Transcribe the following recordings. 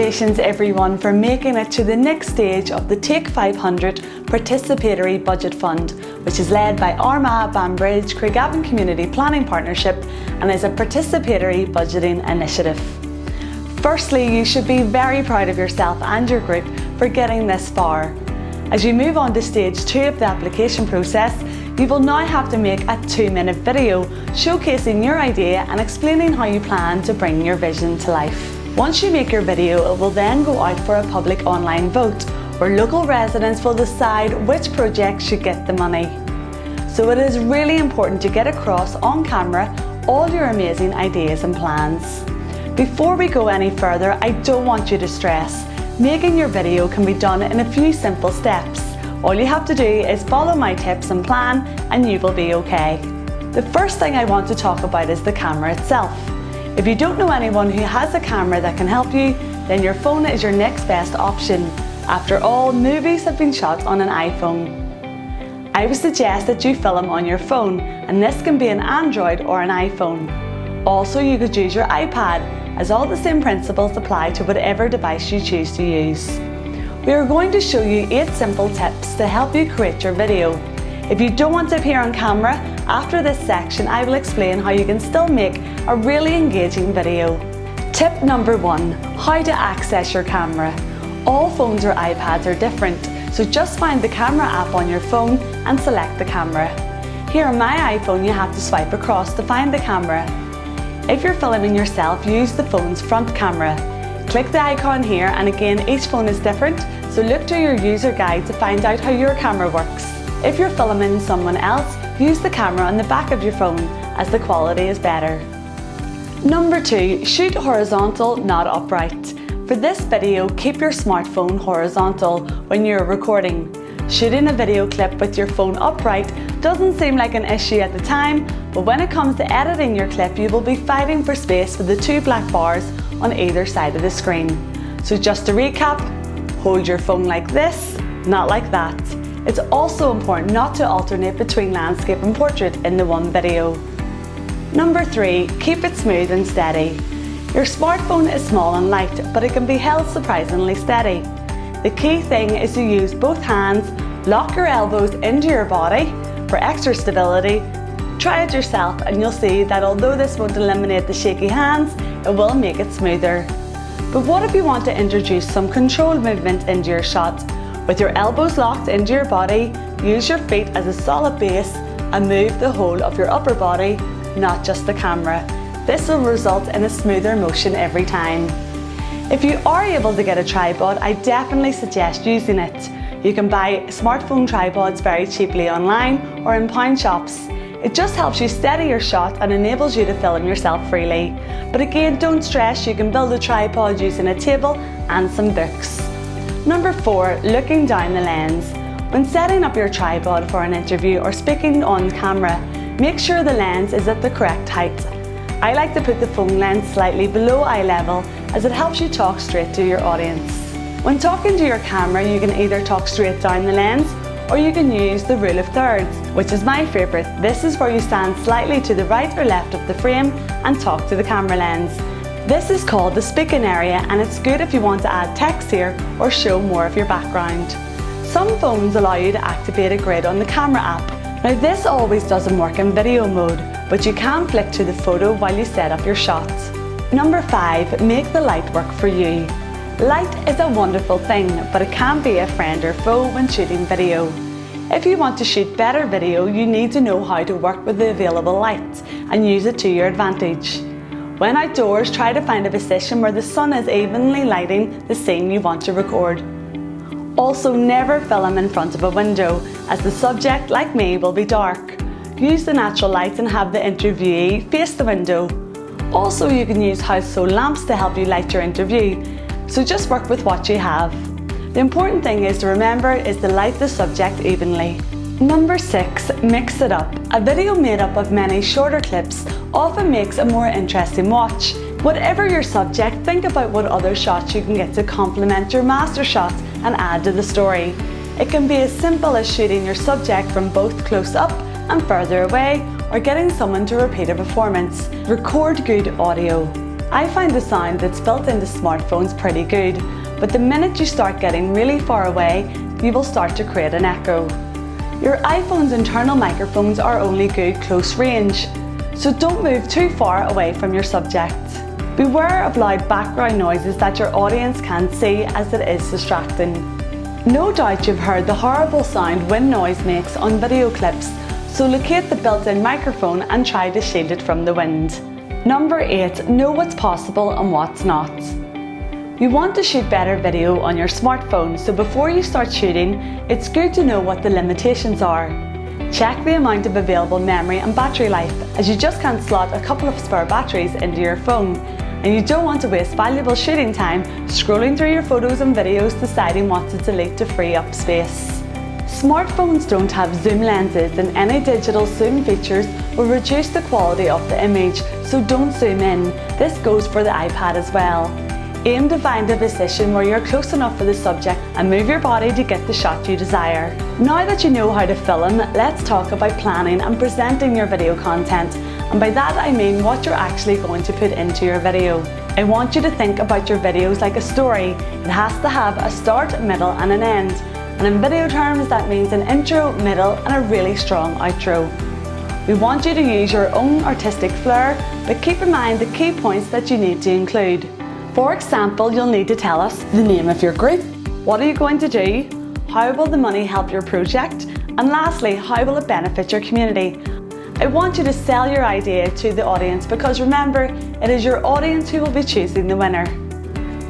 Congratulations everyone for making it to the next stage of the Take 500 Participatory Budget Fund, which is led by Armagh Banbridge Craigavon Community Planning Partnership and is a participatory budgeting initiative. Firstly, you should be very proud of yourself and your group for getting this far. As you move on to stage 2 of the application process, you will now have to make a 2-minute video showcasing your idea and explaining how you plan to bring your vision to life. Once you make your video, it will then go out for a public online vote where local residents will decide which project should get the money. So it is really important to get across on camera all your amazing ideas and plans. Before we go any further, I don't want you to stress. Making your video can be done in a few simple steps. All you have to do is follow my tips and plan and you will be okay. The first thing I want to talk about is the camera itself. If you don't know anyone who has a camera that can help you, then your phone is your next best option. After all, movies have been shot on an iPhone. I would suggest that you film on your phone, and this can be an Android or an iPhone. Also, you could use your iPad, as all the same principles apply to whatever device you choose to use. We are going to show you 8 simple tips to help you create your video. If you don't want to appear on camera, after this section I will explain how you can still make a really engaging video. Tip number 1. How to access your camera. All phones or iPads are different, so just find the camera app on your phone and select the camera. Here on my iPhone you have to swipe across to find the camera. If you're filming yourself, use the phone's front camera. Click the icon here, and again each phone is different, so look to your user guide to find out how your camera works. If you're filming someone else, use the camera on the back of your phone as the quality is better. Number 2. Shoot horizontal, not upright. For this video, keep your smartphone horizontal when you're recording. Shooting a video clip with your phone upright doesn't seem like an issue at the time, but when it comes to editing your clip, you will be fighting for space for the 2 black bars on either side of the screen. So just to recap, hold your phone like this, not like that. It's also important not to alternate between landscape and portrait in the one video. Number 3. Keep it smooth and steady. Your smartphone is small and light, but it can be held surprisingly steady. The key thing is to use both hands, lock your elbows into your body for extra stability. Try it yourself and you'll see that although this won't eliminate the shaky hands, it will make it smoother. But what if you want to introduce some control movement into your shot? With your elbows locked into your body, use your feet as a solid base and move the whole of your upper body, not just the camera. This will result in a smoother motion every time. If you are able to get a tripod, I definitely suggest using it. You can buy smartphone tripods very cheaply online or in pawn shops. It just helps you steady your shot and enables you to film yourself freely. But again, don't stress, you can build a tripod using a table and some books. Number 4. Looking down the lens. When setting up your tripod for an interview or speaking on camera, make sure the lens is at the correct height. I like to put the phone lens slightly below eye level as it helps you talk straight to your audience. When talking to your camera, you can either talk straight down the lens or you can use the rule of thirds, which is my favourite. This is where you stand slightly to the right or left of the frame and talk to the camera lens. This is called the speaking area, and it's good if you want to add text here or show more of your background. Some phones allow you to activate a grid on the camera app. Now this always doesn't work in video mode, but you can flick to the photo while you set up your shot. Number 5. Make the light work for you. Light is a wonderful thing, but it can be a friend or foe when shooting video. If you want to shoot better video, you need to know how to work with the available light and use it to your advantage. When outdoors, try to find a position where the sun is evenly lighting the scene you want to record. Also, never film in front of a window, as the subject, like me, will be dark. Use the natural light and have the interviewee face the window. Also, you can use household lamps to help you light your interview, so just work with what you have. The important thing is to remember is to light the subject evenly. Number 6. Mix it up. A video made up of many shorter clips often makes a more interesting watch. Whatever your subject, think about what other shots you can get to complement your master shot and add to the story. It can be as simple as shooting your subject from both close up and further away, or getting someone to repeat a performance. Record good audio. I find the sound that's built into smartphones pretty good, but the minute you start getting really far away, you will start to create an echo. Your iPhone's internal microphones are only good close range, so don't move too far away from your subject. Beware of loud background noises that your audience can't see, as it is distracting. No doubt you've heard the horrible sound wind noise makes on video clips, so locate the built-in microphone and try to shield it from the wind. Number 8. Know what's possible and what's not. You want to shoot better video on your smartphone, so before you start shooting, it's good to know what the limitations are. Check the amount of available memory and battery life, as you just can't slot a couple of spare batteries into your phone, and you don't want to waste valuable shooting time scrolling through your photos and videos deciding what to delete to free up space. Smartphones don't have zoom lenses, and any digital zoom features will reduce the quality of the image, so don't zoom in. This goes for the iPad as well. Aim to find a position where you're close enough for the subject and move your body to get the shot you desire. Now that you know how to film, let's talk about planning and presenting your video content. And by that I mean what you're actually going to put into your video. I want you to think about your videos like a story. It has to have a start, middle and an end. And in video terms, that means an intro, middle and a really strong outro. We want you to use your own artistic flair, but keep in mind the key points that you need to include. For example, you'll need to tell us the name of your group, what are you going to do, how will the money help your project, and lastly, how will it benefit your community. I want you to sell your idea to the audience, because remember, it is your audience who will be choosing the winner.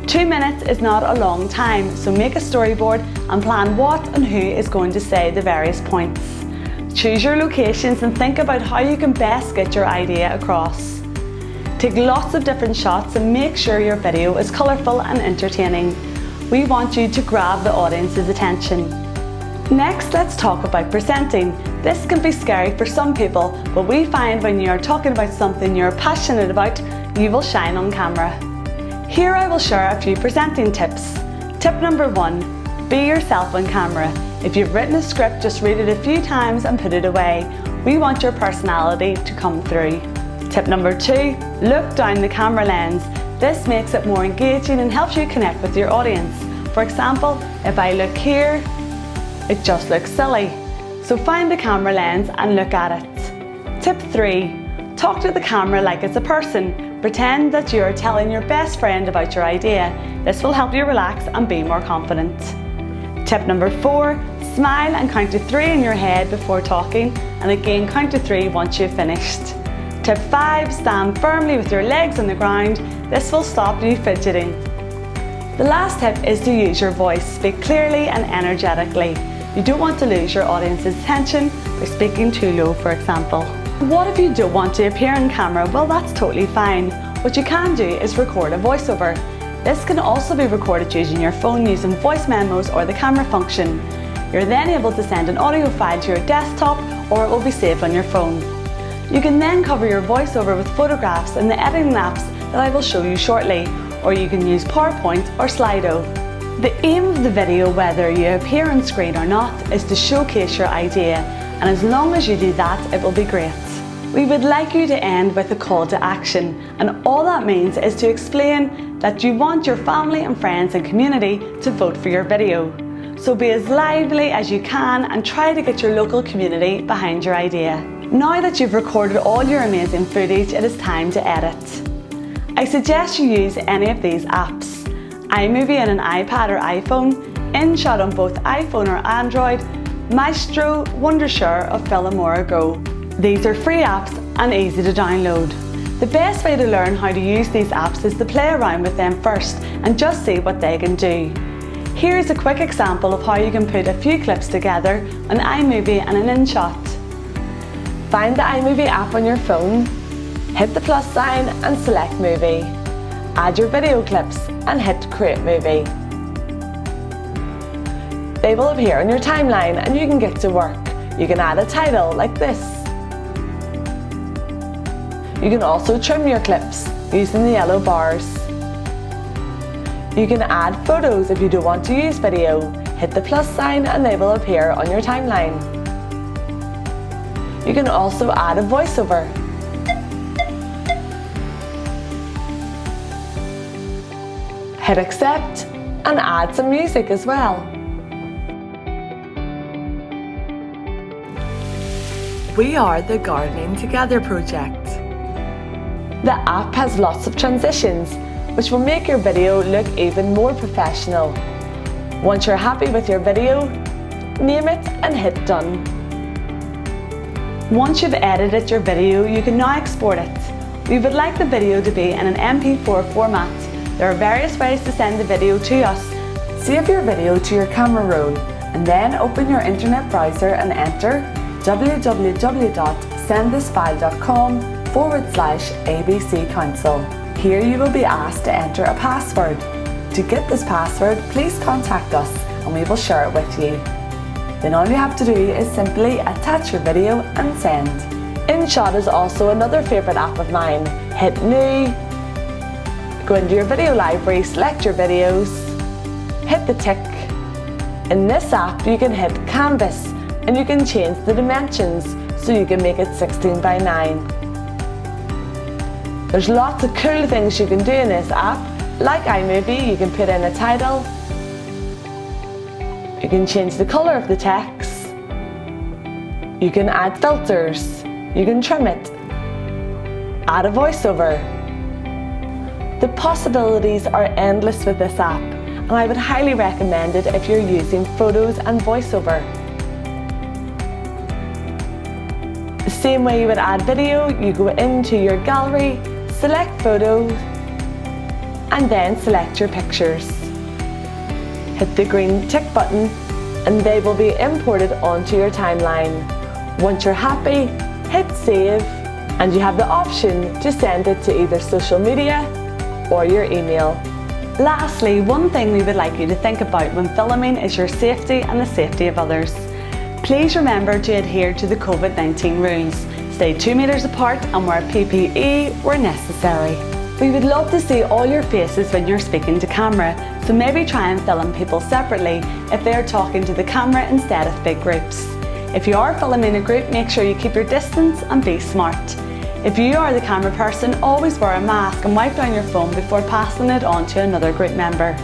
2 minutes is not a long time, so make a storyboard and plan what and who is going to say the various points. Choose your locations and think about how you can best get your idea across. Take lots of different shots and make sure your video is colourful and entertaining. We want you to grab the audience's attention. Next, let's talk about presenting. This can be scary for some people, but we find when you are talking about something you're passionate about, you will shine on camera. Here I will share a few presenting tips. Tip number 1, be yourself on camera. If you've written a script, just read it a few times and put it away. We want your personality to come through. Tip number 2, look down the camera lens. This makes it more engaging and helps you connect with your audience. For example, if I look here, it just looks silly. So find the camera lens and look at it. Tip 3, talk to the camera like it's a person. Pretend that you are telling your best friend about your idea. This will help you relax and be more confident. Tip number 4, smile and count to 3 in your head before talking, and again count to 3 once you've finished. Tip 5, stand firmly with your legs on the ground. This will stop you fidgeting. The last tip is to use your voice. Speak clearly and energetically. You don't want to lose your audience's attention by speaking too low, for example. What if you don't want to appear on camera? Well, that's totally fine. What you can do is record a voiceover. This can also be recorded using your phone using voice memos or the camera function. You're then able to send an audio file to your desktop, or it will be saved on your phone. You can then cover your voiceover with photographs in the editing apps that I will show you shortly, or you can use PowerPoint or Slido. The aim of the video, whether you appear on screen or not, is to showcase your idea, and as long as you do that, it will be great. We would like you to end with a call to action, and all that means is to explain that you want your family and friends and community to vote for your video. So be as lively as you can and try to get your local community behind your idea. Now that you've recorded all your amazing footage, it is time to edit. I suggest you use any of these apps. iMovie on an iPad or iPhone, InShot on both iPhone or Android, Maestro, Wondershare or Filmora Go. These are free apps and easy to download. The best way to learn how to use these apps is to play around with them first and just see what they can do. Here's a quick example of how you can put a few clips together on iMovie and an InShot. Find the iMovie app on your phone, hit the plus sign and select Movie. Add your video clips and hit Create Movie. They will appear on your timeline and you can get to work. You can add a title like this. You can also trim your clips using the yellow bars. You can add photos if you don't want to use video. Hit the plus sign and they will appear on your timeline. You can also add a voiceover. Hit accept and add some music as well. We are the Gardening Together project. The app has lots of transitions, which will make your video look even more professional. Once you're happy with your video, name it and hit done. Once you've edited your video, you can now export it. We would like the video to be in an MP4 format. There are various ways to send the video to us. Save your video to your camera roll and then open your internet browser and enter www.sendthisfile.com/ABC Council. Here you will be asked to enter a password. To get this password, please contact us and we will share it with you. Then all you have to do is simply attach your video and send. InShot is also another favourite app of mine. Hit New, go into your video library, select your videos, hit the tick. In this app you can hit Canvas and you can change the dimensions so you can make it 16:9. There's lots of cool things you can do in this app. Like iMovie, you can put in a title, you can change the colour of the text, you can add filters, you can trim it, add a voiceover. The possibilities are endless with this app, and I would highly recommend it if you're using photos and voiceover. The same way you would add video, you go into your gallery, select photos, and then select your pictures. Hit the green tick button and they will be imported onto your timeline. Once you're happy, hit save and you have the option to send it to either social media or your email. Lastly, one thing we would like you to think about when filming is your safety and the safety of others. Please remember to adhere to the COVID-19 rules. Stay 2 meters apart and wear PPE where necessary. We would love to see all your faces when you're speaking to camera, so maybe try and film people separately if they are talking to the camera instead of big groups. If you are filming a group, make sure you keep your distance and be smart. If you are the camera person, always wear a mask and wipe down your phone before passing it on to another group member.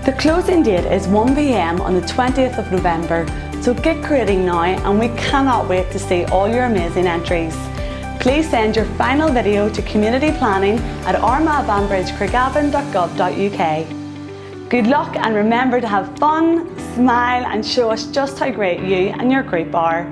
The closing date is 1 p.m. on the 20th of November, so get creating now and we cannot wait to see all your amazing entries. Please send your final video to communityplanning@armaghbanbridgecraigavon.gov.uk. Good luck and remember to have fun, smile and show us just how great you and your group are.